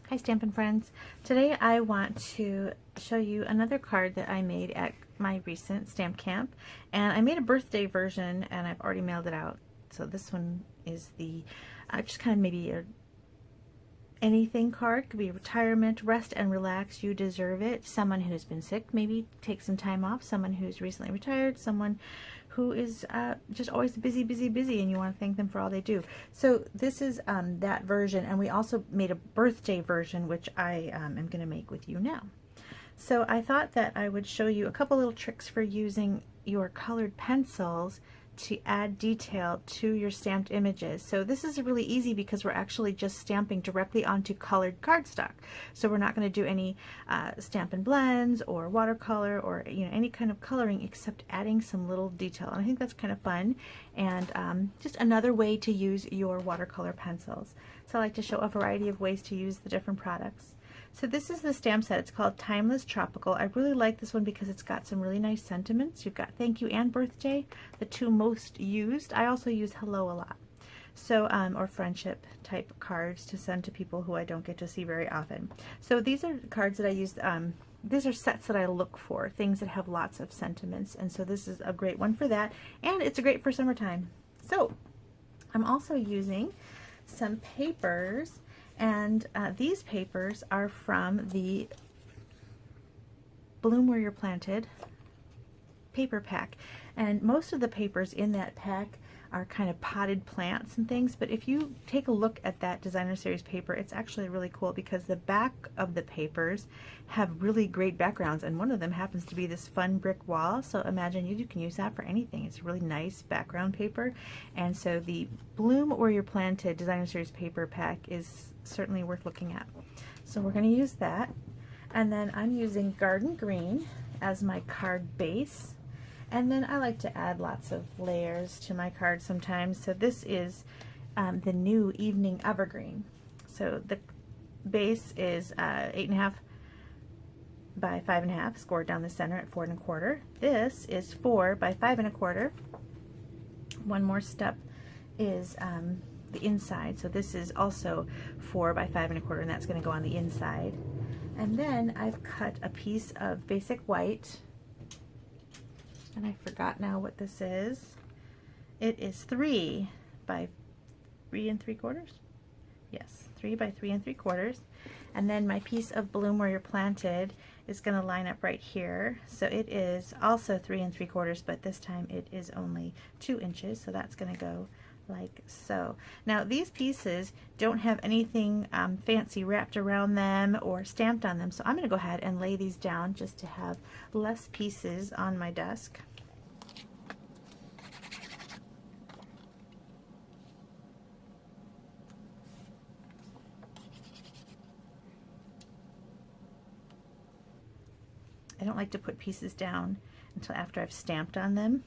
Hi Stampin' Friends. Today I want to show you another card that I made at my recent stamp camp, and I made a birthday version and I've already mailed it out. So this one is the just kind of maybe a anything card. Could be retirement, rest and relax, you deserve it. Someone who's been sick, maybe take some time off. Someone who's recently retired, someone who is just always busy and you want to thank them for all they do. So this is that version, and we also made a birthday version which I am going to make with you now. So I thought that I would show you a couple little tricks for using your colored pencils to add detail to your stamped images. So this is really easy because we're actually just stamping directly onto colored cardstock. So we're not going to do any Stampin' Blends or watercolor or any kind of coloring except adding some little detail. And I think that's kind of fun and just another way to use your watercolor pencils. So I like to show a variety of ways to use the different products. So this is the stamp set. It's called Timeless Tropical. I really like this one because it's got some really nice sentiments. You've got thank you and birthday, the two most used. I also use hello a lot. So, or friendship type cards to send to people who I don't get to see very often. So these are cards that I use, these are sets that I look for, things that have lots of sentiments. And so this is a great one for that. And it's great for summertime. So I'm also using some papers. And these papers are from the Bloom Where You're Planted paper pack. And most of the papers in that pack are kind of potted plants and things. But if you take a look at that designer series paper, it's actually really cool because the back of the papers have really great backgrounds. And one of them happens to be this fun brick wall. So imagine you can use that for anything. It's a really nice background paper. And so the Bloom Where You're Planted designer series paper pack is certainly worth looking at. So we're going to use that, and then I'm using Garden Green as my card base, and then I like to add lots of layers to my card sometimes. So this is the new Evening Evergreen. So the base is 8.5 by 5.5, scored down the center at 4 1/4. This is 4 by 5 1/4. One more step is the inside. So this is also 4 by 5 1/4, and that's going to go on the inside. And then I've cut a piece of basic white, and I forgot now what this is. It is 3 by 3 3/4. Yes, 3 by 3 3/4. And then my piece of Bloom Where You're Planted is going to line up right here. So it is also 3 3/4, but this time it is only 2 inches. So that's going to go like so. Now these pieces don't have anything fancy wrapped around them or stamped on them, so I'm going to go ahead and lay these down just to have less pieces on my desk. I don't like to put pieces down until after I've stamped on them,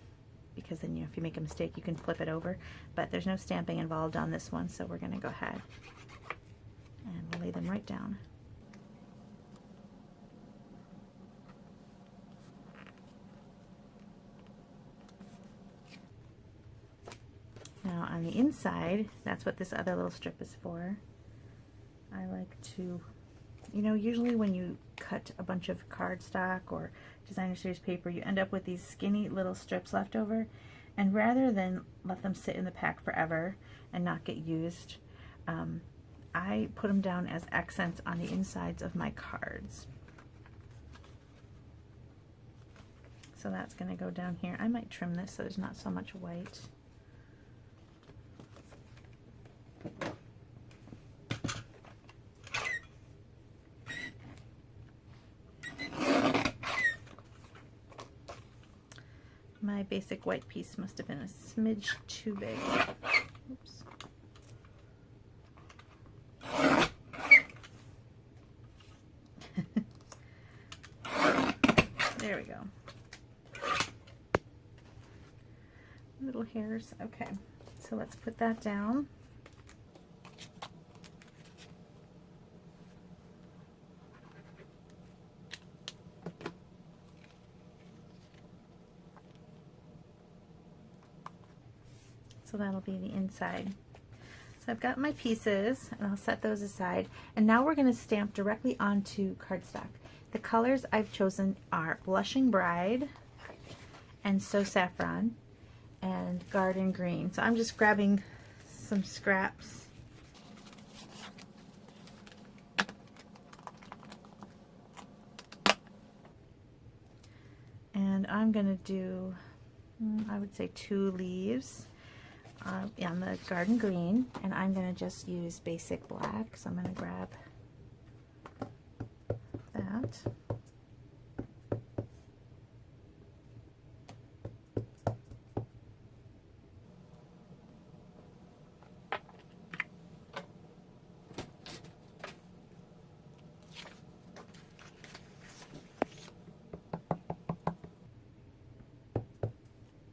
because then if you make a mistake you can flip it over, but there's no stamping involved on this one, so we're going to go ahead and we'll lay them right down. Now on the inside, that's what this other little strip is for. I like to, usually when you cut a bunch of cardstock or designer series paper, you end up with these skinny little strips left over, and rather than let them sit in the pack forever and not get used, I put them down as accents on the insides of my cards. So that's going to go down here. I might trim this so there's not so much white. My basic white piece must have been a smidge too big. Oops. There we go. Little hairs. Okay, so let's put that down. So that'll be the inside. So So I've got my pieces, and I'll set those aside. And now we're going to stamp directly onto cardstock. The colors I've chosen are Blushing Bride and So Saffron and Garden Green. So I'm just grabbing some scraps. And I'm going to do, I would say 2 leaves on the Garden Green, and I'm going to just use basic black. So I'm going to grab that.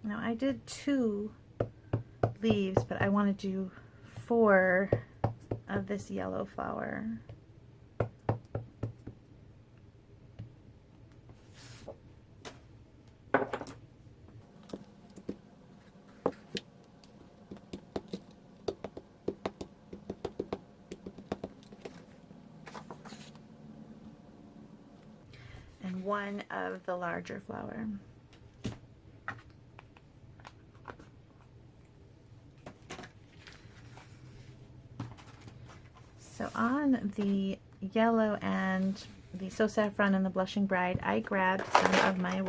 Now I did 2 leaves, but I want to do 4 of this yellow flower. And 1 of the larger flower. So on the yellow and the So Saffron and the Blushing Bride, I grabbed some of my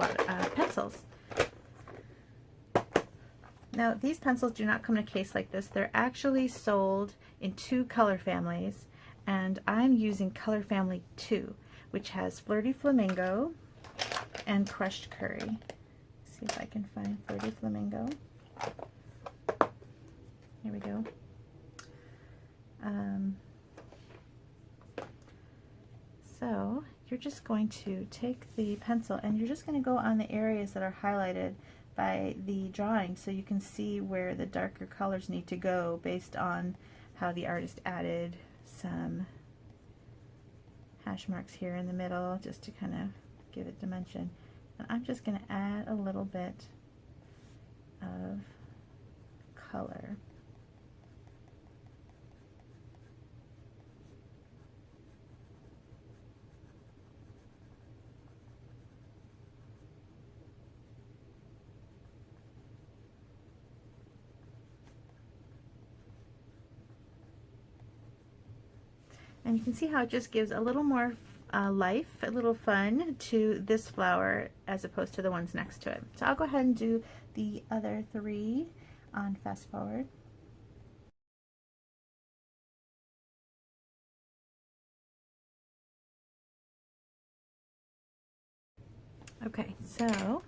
pencils. Now these pencils do not come in a case like this. They're actually sold in 2 color families, and I'm using color family 2, which has Flirty Flamingo and Crushed Curry. Let's see if I can find Flirty Flamingo. Here we go. So you're just going to take the pencil and you're just going to go on the areas that are highlighted by the drawing, so you can see where the darker colors need to go based on how the artist added some hash marks here in the middle just to kind of give it dimension. And I'm just going to add a little bit of color. And you can see how it just gives a little more life, a little fun to this flower as opposed to the ones next to it. So I'll go ahead and do the other 3 on fast forward. Okay, so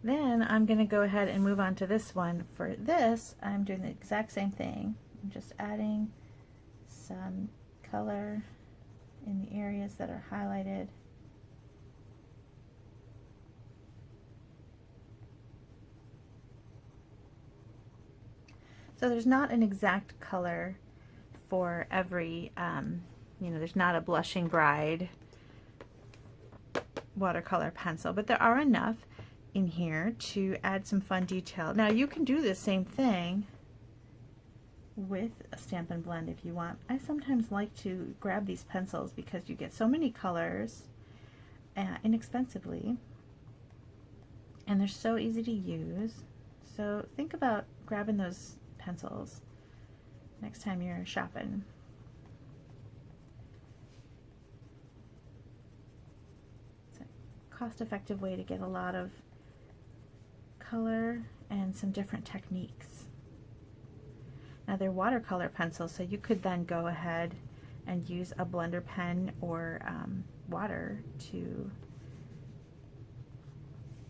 then I'm going to go ahead and move on to this one. For this, I'm doing the exact same thing. I'm just adding some color in the areas that are highlighted. So there's not an exact color for every, you know, there's not a Blushing Bride watercolor pencil, but there are enough in here to add some fun detail. Now you can do the same thing with a Stampin' Blend if you want. I sometimes like to grab these pencils because you get so many colors inexpensively, and they're so easy to use. So think about grabbing those pencils next time you're shopping. It's a cost-effective way to get a lot of color and some different techniques. Now they're watercolor pencils, so you could then go ahead and use a blender pen or water to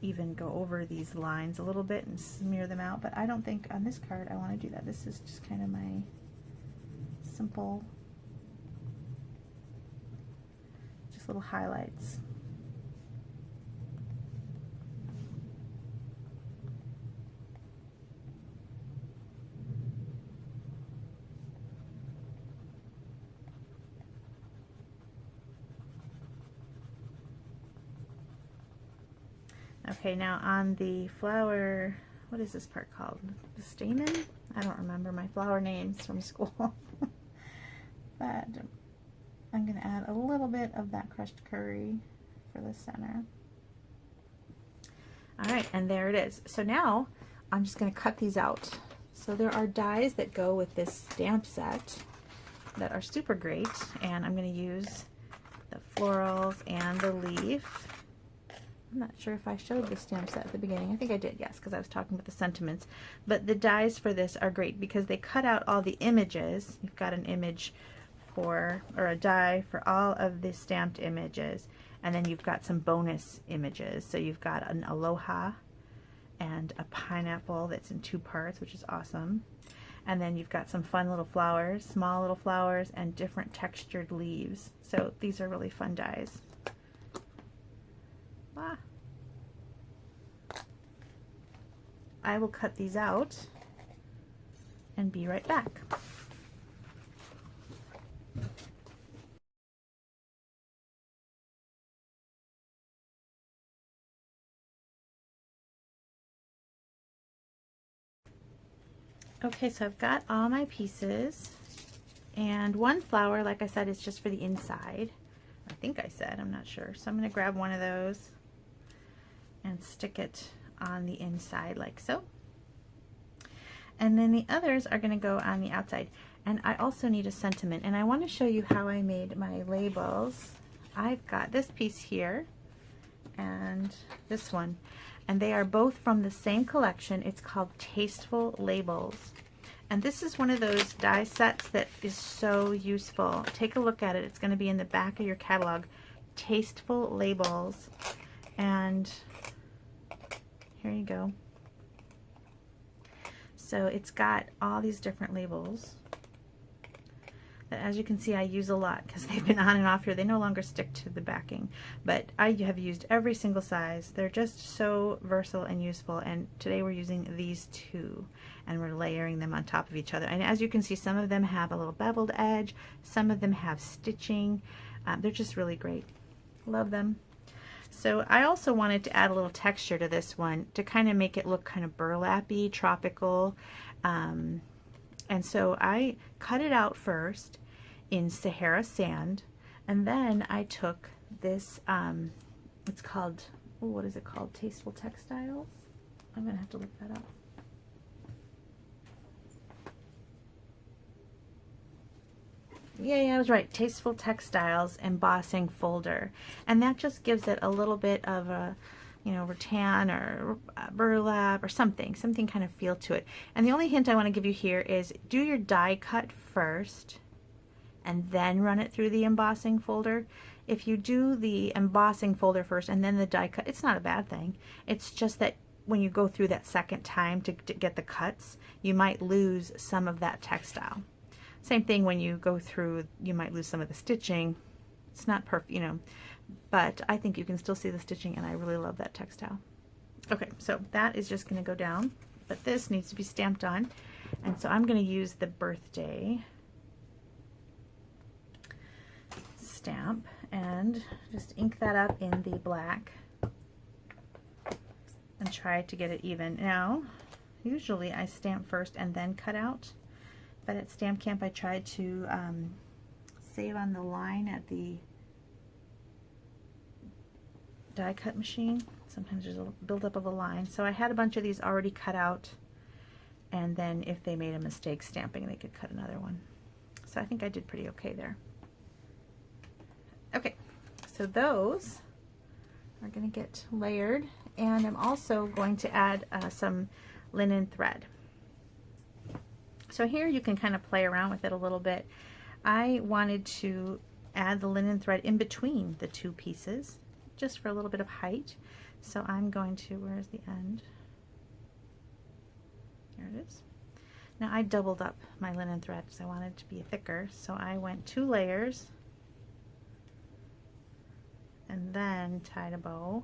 even go over these lines a little bit and smear them out, but I don't think on this card I want to do that. This is just kind of my simple, just little highlights. Okay, now on the flower what is this part called? The stamen? I don't remember my flower names from school. But I'm going to add a little bit of that crushed curry for the center. All right, and there it is. So now I'm just going to cut these out. So there are dies that go with this stamp set that are super great, and I'm going to use the florals and the leaf. I'm not sure if I showed the stamp set at the beginning. I think I did, yes, because I was talking about the sentiments. But the dies for this are great because they cut out all the images. You've got an image for, or a die for all of the stamped images. And then you've got some bonus images. So you've got an aloha and a pineapple that's in 2 parts, which is awesome. And then you've got some fun little flowers, small little flowers, and different textured leaves. So these are really fun dies. I will cut these out and be right back. Okay, so I've got all my pieces, and one flower, like I said, is just for the inside. I think I said, I'm not sure. So I'm going to grab one of those and stick it on the inside like so. And then the others are going to go on the outside. And I also need a sentiment, and I want to show you how I made my labels. I've got this piece here and this one, and they are both from the same collection. It's called Tasteful Labels. And this is one of those die sets that is so useful. Take a look at it. It's going to be in the back of your catalog. Tasteful Labels. And here you go. So it's got all these different labels that, as you can see, I use a lot because they've been on and off here. They no longer stick to the backing, but I have used every single size. They're just so versatile and useful, and today we're using these 2 and we're layering them on top of each other. And as you can see, some of them have a little beveled edge, some of them have stitching. They're just really great. Love them. So I also wanted to add a little texture to this one to kind of make it look kind of burlap-y, tropical. And so I cut it out first in Sahara sand, and then I took this, it's called, oh, what is it called? Tasteful Textiles? I'm going to have to look that up. Yeah, I was right. Tasteful Textiles embossing folder, and that just gives it a little bit of a, you know, rattan or burlap or something kind of feel to it. And the only hint I want to give you here is do your die cut first and then run it through the embossing folder. If you do the embossing folder first and then the die cut, it's not a bad thing. It's just that when you go through that second time to get the cuts, you might lose some of that textile. Same thing when you go through, you might lose some of the stitching. It's not perfect, you know, but I think you can still see the stitching, and I really love that textile. Okay, so that is just going to go down, but this needs to be stamped on, and so I'm going to use the birthday stamp and just ink that up in the black and try to get it even. Now, usually I stamp first and then cut out, but at Stamp Camp I tried to save on the line at the die cut machine. Sometimes there's a buildup of a line. So I had a bunch of these already cut out, and then if they made a mistake stamping, they could cut another one. So I think I did pretty okay there. Okay, so those are going to get layered, and I'm also going to add some linen thread. So here you can kind of play around with it a little bit. I wanted to add the linen thread in between the 2 pieces, just for a little bit of height. So I'm going to, where's the end? There it is. Now I doubled up my linen thread because I wanted it to be thicker. So I went 2 layers and then tied a bow.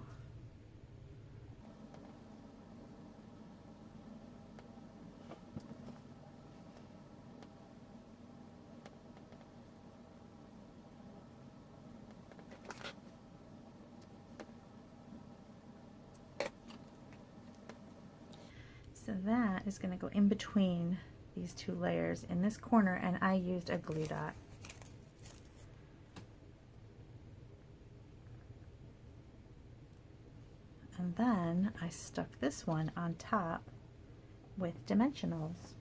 So that is going to go in between these two layers in this corner, and I used a glue dot. And then I stuck this one on top with dimensionals.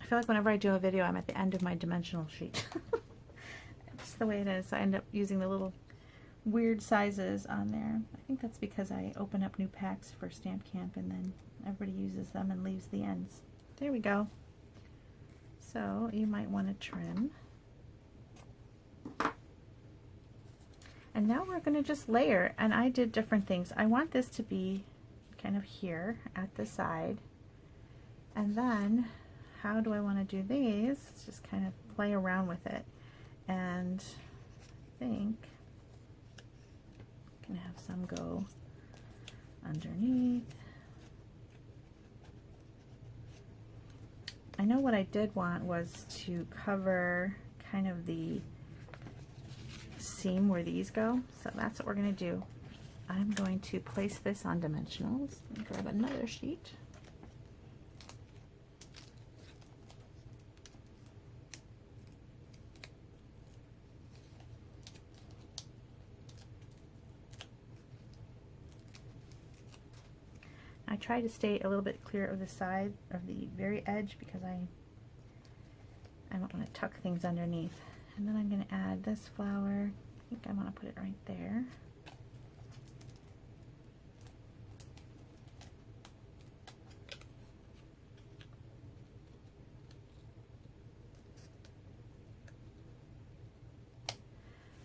I feel like whenever I do a video, I'm at the end of my dimensional sheet. It's the way it is. I end up using the little weird sizes on there. I think that's because I open up new packs for Stamp Camp and then everybody uses them and leaves the ends. There we go. So you might want to trim. And now we're going to just layer, and I did different things. I want this to be kind of here at the side. And then how do I want to do these? Let's just kind of play around with it. And I think I can have some go underneath. I know what I did want was to cover kind of the seam where these go, so that's what we're going to do. I'm going to place this on dimensionals and grab another sheet. I try to stay a little bit clear of the side of the very edge because I don't want to tuck things underneath. And then I'm going to add this flower. I think I want to put it right there.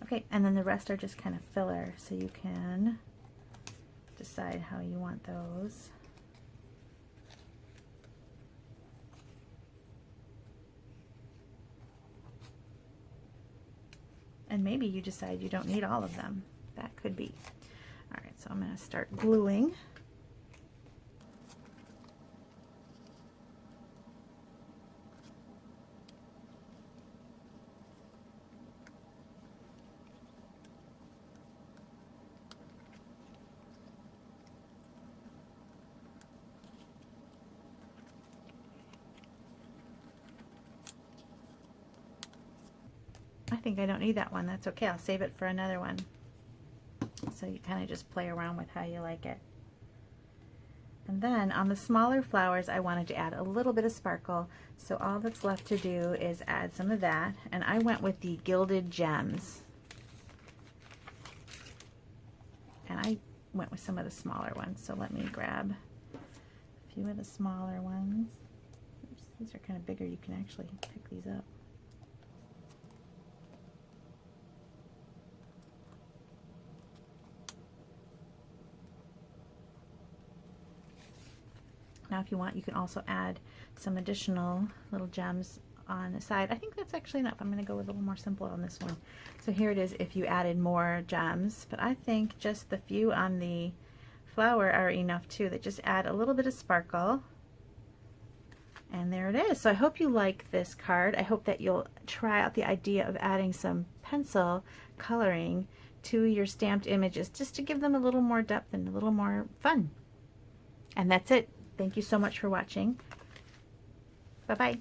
Okay, and then the rest are just kind of filler, so you can decide how you want those. And maybe you decide you don't need all of them. That could be. All right, so I'm going to start gluing. I think I don't need that one. That's okay. I'll save it for another one. So you kind of just play around with how you like it. And then on the smaller flowers, I wanted to add a little bit of sparkle. So all that's left to do is add some of that. And I went with the gilded gems. And I went with some of the smaller ones. So let me grab a few of the smaller ones. Oops, these are kind of bigger. You can actually pick these up. Now if you want, you can also add some additional little gems on the side. I think that's actually enough. I'm going to go with a little more simple on this one. So here it is if you added more gems, but I think just the few on the flower are enough too. They just add a little bit of sparkle. And there it is. So I hope you like this card. I hope that you'll try out the idea of adding some pencil coloring to your stamped images just to give them a little more depth and a little more fun. And that's it. Thank you so much for watching. Bye-bye.